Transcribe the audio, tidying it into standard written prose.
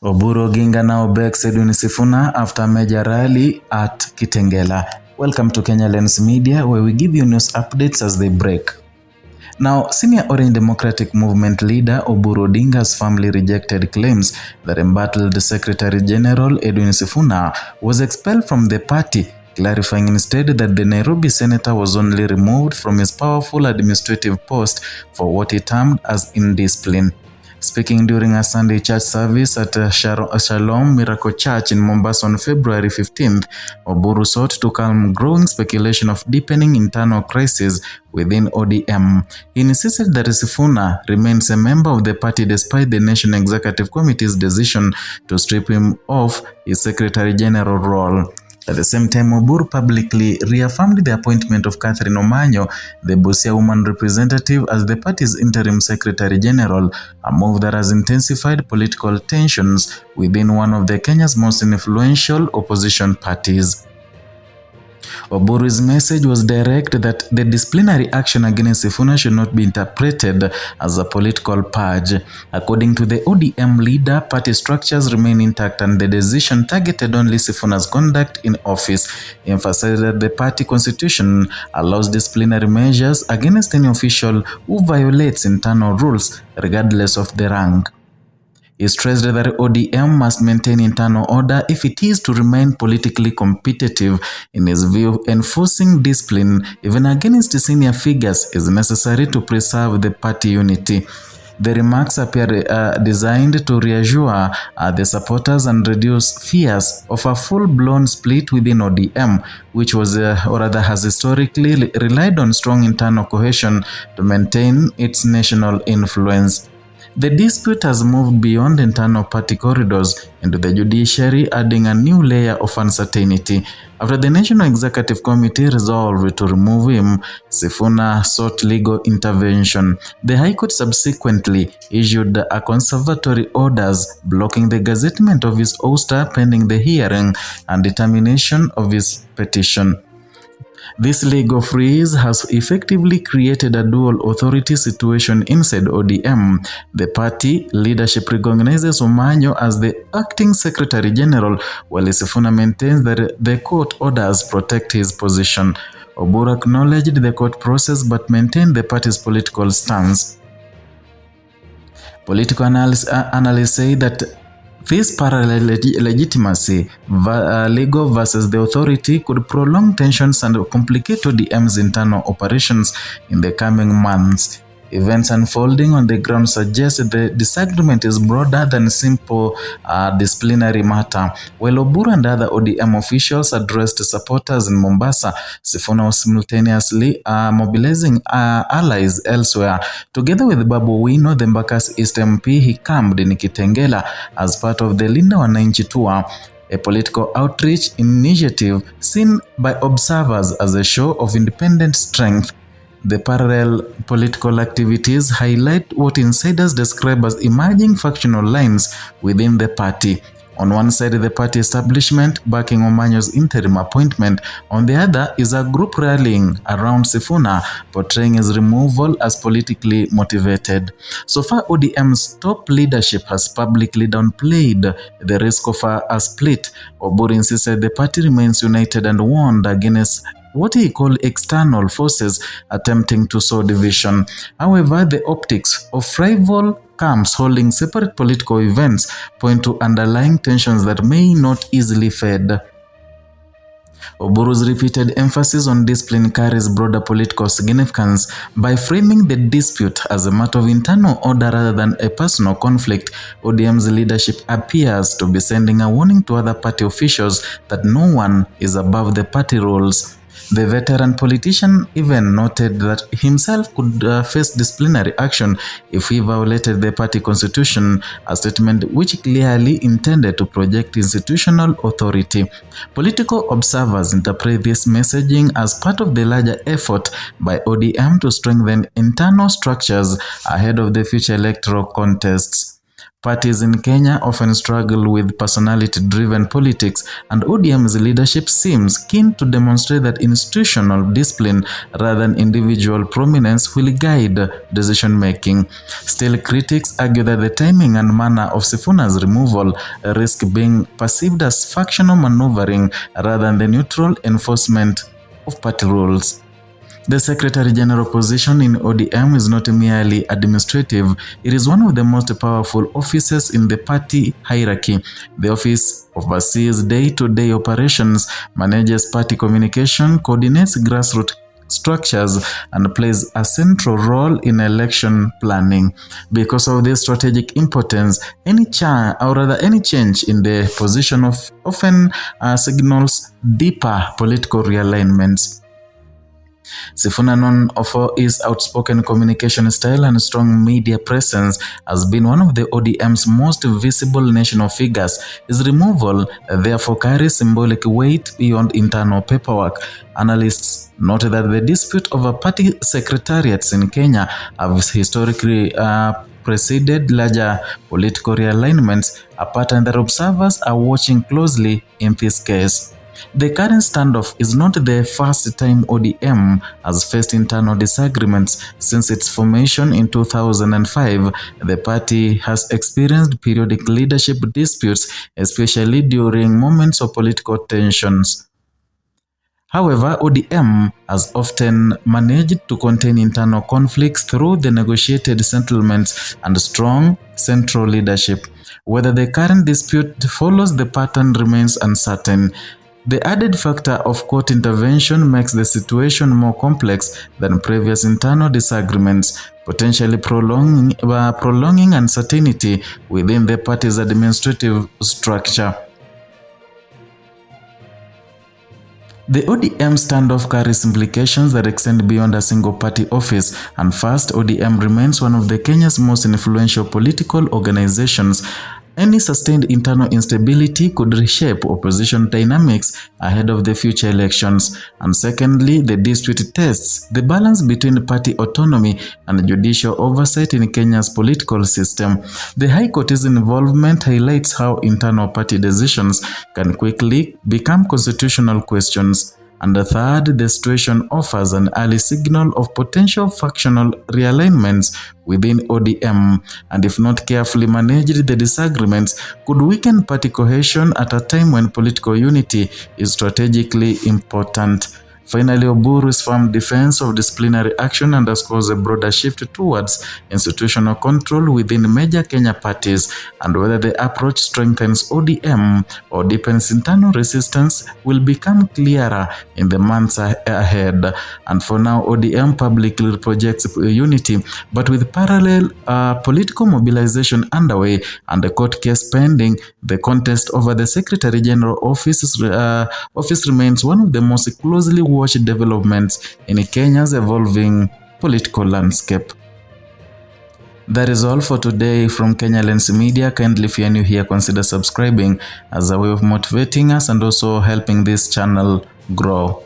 Oburu Oginga now begs Edwin Sifuna after major rally at Kitengela. Welcome to Kenya Lens Media, where we give you news updates as they break. Now, senior Orange Democratic Movement leader Oburu Odinga's family rejected claims that embattled Secretary General Edwin Sifuna was expelled from the party, clarifying instead that the Nairobi senator was only removed from his powerful administrative post for what he termed as indiscipline. Speaking during a Sunday church service at Shalom Miracle Church in Mombasa on February 15th, Oburu sought to calm growing speculation of deepening internal crisis within ODM. He insisted that Sifuna remains a member of the party despite the National Executive Committee's decision to strip him of his Secretary General role. At the same time, Oburu publicly reaffirmed the appointment of Catherine Omanyo, the Busia woman representative, as the party's interim Secretary General, a move that has intensified political tensions within one of Kenya's most influential opposition parties. Oburu's message was direct that the disciplinary action against Sifuna should not be interpreted as a political purge. According to the ODM leader, party structures remain intact and the decision targeted only Sifuna's conduct in office, emphasized that the party constitution allows disciplinary measures against any official who violates internal rules regardless of the rank. He stressed that ODM must maintain internal order if it is to remain politically competitive. In his view, enforcing discipline, even against senior figures, is necessary to preserve the party unity. The remarks appear designed to reassure the supporters and reduce fears of a full-blown split within ODM, which was, or rather has historically relied on strong internal cohesion to maintain its national influence. The dispute has moved beyond internal party corridors into the judiciary, adding a new layer of uncertainty. After the National Executive Committee resolved to remove him, Sifuna sought legal intervention. The High Court subsequently issued a conservatory orders blocking the gazettement of his ouster pending the hearing and determination of his petition. This legal freeze has effectively created a dual authority situation inside ODM. The party leadership recognizes Omanyo as the acting Secretary General, while Sifuna maintains that the court orders protect his position. Oburu acknowledged the court process but maintained the party's political stance. Political analysts say that this parallel legitimacy, legal versus the authority, could prolong tensions and complicate ODM's internal operations in the coming months. Events unfolding on the ground suggest that the disagreement is broader than simple disciplinary matter. While Oburu and other ODM officials addressed supporters in Mombasa, Sifuna was simultaneously mobilizing allies elsewhere. Together with Babu Wino, the Mbakasi East MP, he camped in Kitengela as part of the Linda Wananchi tour, a political outreach initiative seen by observers as a show of independent strength. The parallel political activities highlight what insiders describe as emerging factional lines within the party. On one side, the party establishment backing Omanyo's interim appointment. On the other is a group rallying around Sifuna, portraying his removal as politically motivated. So far, ODM's top leadership has publicly downplayed the risk of a split. Oburu insisted the party remains united and warned against what he called external forces attempting to sow division. However, the optics of rival camps holding separate political events point to underlying tensions that may not easily fade. Oburu's repeated emphasis on discipline carries broader political significance. By framing the dispute as a matter of internal order rather than a personal conflict, ODM's leadership appears to be sending a warning to other party officials that no one is above the party rules. The veteran politician even noted that himself could face disciplinary action if he violated the party constitution, a statement which clearly intended to project institutional authority. Political observers interpret this messaging as part of the larger effort by ODM to strengthen internal structures ahead of the future electoral contests. Parties in Kenya often struggle with personality-driven politics, and ODM's leadership seems keen to demonstrate that institutional discipline rather than individual prominence will guide decision-making. Still, critics argue that the timing and manner of Sifuna's removal risk being perceived as factional maneuvering rather than the neutral enforcement of party rules. The Secretary General position in ODM is not merely administrative, it is one of the most powerful offices in the party hierarchy. The office oversees day-to-day operations, manages party communication, coordinates grassroots structures, and plays a central role in election planning. Because of this strategic importance, any change in the position often signals deeper political realignments. Sifuna, known for his outspoken communication style and strong media presence, has been one of the ODM's most visible national figures. His removal therefore carries symbolic weight beyond internal paperwork. Analysts note that the dispute over party secretariats in Kenya have historically preceded larger political realignments, a pattern that observers are watching closely in this case. The current standoff is not the first time ODM has faced internal disagreements. Since its formation in 2005, the party has experienced periodic leadership disputes, especially during moments of political tensions. However, ODM has often managed to contain internal conflicts through the negotiated settlements and strong central leadership. Whether the current dispute follows the pattern remains uncertain. The added factor of court intervention makes the situation more complex than previous internal disagreements, potentially prolonging uncertainty within the party's administrative structure. The ODM standoff carries implications that extend beyond a single party office, and first, ODM remains one of Kenya's most influential political organizations. Any sustained internal instability could reshape opposition dynamics ahead of the future elections. And secondly, the dispute tests the balance between party autonomy and judicial oversight in Kenya's political system. The High Court's involvement highlights how internal party decisions can quickly become constitutional questions. And the third, the situation offers an early signal of potential factional realignments within ODM, and if not carefully managed, the disagreements could weaken party cohesion at a time when political unity is strategically important. Finally, Oburu's firm defense of disciplinary action underscores a broader shift towards institutional control within major Kenya parties, and whether the approach strengthens ODM or deepens internal resistance will become clearer in the months ahead. And for now, ODM publicly projects unity, but with parallel political mobilization underway and the court case pending, the contest over the Secretary General office remains one of the most closely watched developments in Kenya's evolving political landscape. That is all for today from Kenya Lens Media. Kindly, if you are new here, consider subscribing as a way of motivating us and also helping this channel grow.